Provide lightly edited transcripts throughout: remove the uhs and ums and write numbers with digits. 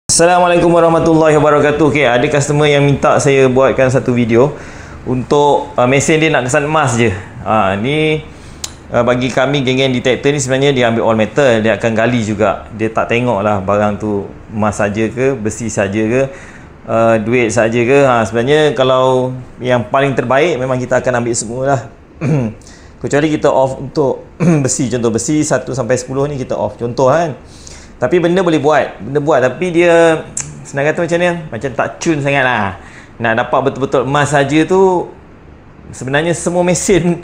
Assalamualaikum warahmatullahi wabarakatuh. Okay, ada customer yang minta saya buatkan satu video untuk mesin dia nak kesan emas je. Ni bagi kami geng-geng detector ni sebenarnya dia ambil all metal, dia akan gali juga. Dia tak tengok lah barang tu emas saja ke, besi saja ke, duit saja ke. Sebenarnya kalau yang paling terbaik memang kita akan ambil semua lah. Kecuali kita off untuk besi, contoh besi 1 sampai 10 ni kita off, contoh kan. Tapi benda boleh buat, tapi dia senang kata macam ni, macam tak cun sangat lah. Nak dapat betul-betul emas saja tu sebenarnya semua mesin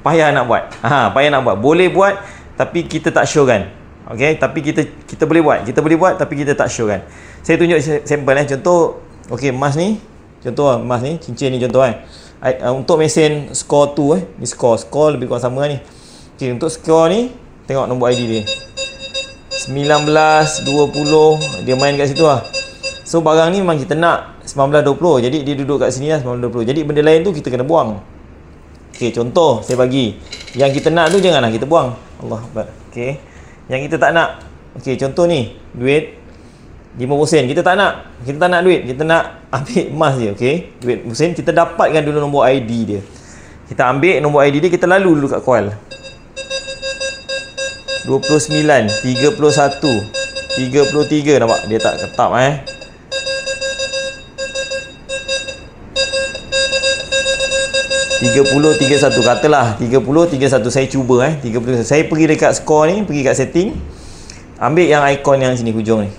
payah nak buat. Payah nak buat. Boleh buat tapi kita tak show kan. Okey, tapi kita boleh buat. Kita boleh buat tapi kita tak show kan. Saya tunjuk sampel contoh okey emas ni. Contoh emas ni, cincin ni contoh kan. Untuk mesin score tu ni score lebih kurang sama ni. Okey, untuk score ni tengok nombor ID dia. 19, 20, dia main kat situ lah. So barang ni memang kita nak 19, 20. Jadi dia duduk kat sini lah 19, 20. Jadi benda lain tu kita kena buang. Ok, contoh saya bagi. Yang kita nak tu janganlah kita buang. Allah Akbar. Ok, yang kita tak nak. Ok, contoh ni duit 50 sen. Kita tak nak. Kita tak nak duit. Kita nak ambil emas je. Ok, duit 50 sen. Kita dapatkan dulu nombor ID dia. Kita ambil nombor ID dia. Kita lalu dulu kat coil 29, 31, 33. Nampak dia tak ketap 30, 31. Katalah 30, 31. Saya cuba 30. Saya pergi dekat score ni, pergi kat setting, ambil yang ikon yang sini hujung ni.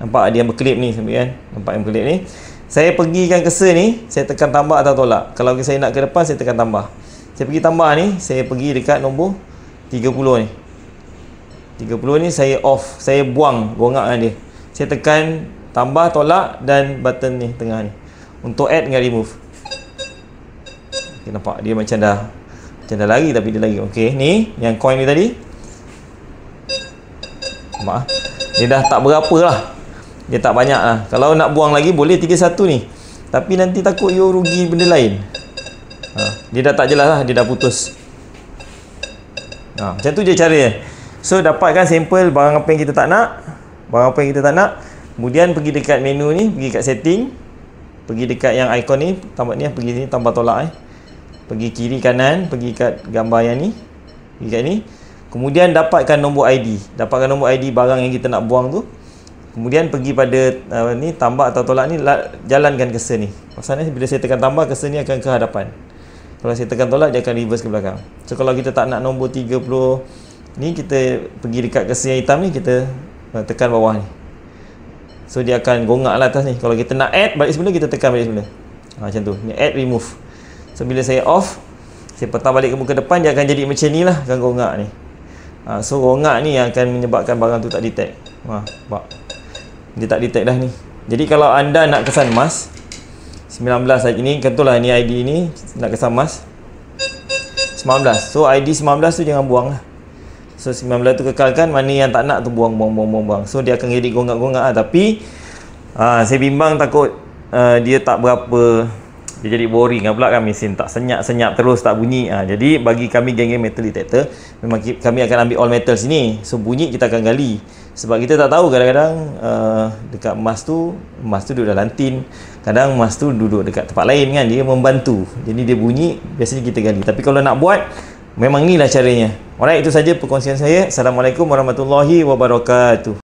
Nampak dia berkelip ni sampai kan. Nampak yang berkelip ni. Saya pergikan cursor ni, saya tekan tambah atau tolak. Kalau saya nak ke depan, saya tekan tambah. Saya pergi tambah ni, saya pergi dekat nombor 30 ni. 30 ni saya off, saya buang gongak dia. Saya tekan tambah, tolak dan button ni tengah ni untuk add dengan remove. Okay, nampak dia macam dah lari tapi dia lari. Okey, ni yang coin ni tadi. Nampak dia dah tak berapa lah. Dia tak banyak lah. Kalau nak buang lagi boleh 31 ni. Tapi nanti takut you rugi benda lain. Dia dah tak jelas lah, dia dah putus. Macam tu je caranya. So dapatkan sampel barang apa yang kita tak nak. Barang apa yang kita tak nak. Kemudian pergi dekat menu ni, pergi kat setting, pergi dekat yang ikon ni, tambah ni, pergi sini tambah tolak pergi kiri kanan, pergi kat gambar yang ni, pergi kat ni. Kemudian dapatkan nombor ID. Dapatkan nombor ID barang yang kita nak buang tu. Kemudian pergi pada ni tambah atau tolak ni, jalankan cursor ni. Maksudnya bila saya tekan tambah, cursor ni akan ke hadapan. Kalau saya tekan tolak, dia akan reverse ke belakang. So kalau kita tak nak nombor 30 ni, kita pergi dekat cursor yang hitam ni, kita tekan bawah ni. So dia akan gongak lah atas ni. Kalau kita nak add balik semula, kita tekan balik semula. Macam tu. Ni add remove. So bila saya off, saya petang balik ke muka depan, dia akan jadi macam ni lah, akan gongak ni. So gongak ni yang akan menyebabkan barang tu tak detect. Nampak? Dia tak detect dah ni. Jadi kalau anda nak kesan emas 19 hari ni, katalah ni ID ni nak kesan emas 19. So ID 19 tu jangan buang lah. So 19 tu kekalkan, mana yang tak nak tu buang. So dia akan jadi gongak-gongak lah. Tapi saya bimbang takut dia tak berapa, dia jadi boring lah pula kan, mesin tak senyap terus tak bunyi. Jadi bagi kami geng-geng metal detector, memang kami akan ambil all metal sini. So bunyi kita akan gali. Sebab kita tak tahu kadang-kadang dekat emas tu duduk dalam tin. Kadang emas tu duduk dekat tempat lain kan, dia membantu. Jadi dia bunyi, biasanya kita gali. Tapi kalau nak buat, memang inilah caranya. Alright, itu saja perkongsian saya. Assalamualaikum warahmatullahi wabarakatuh.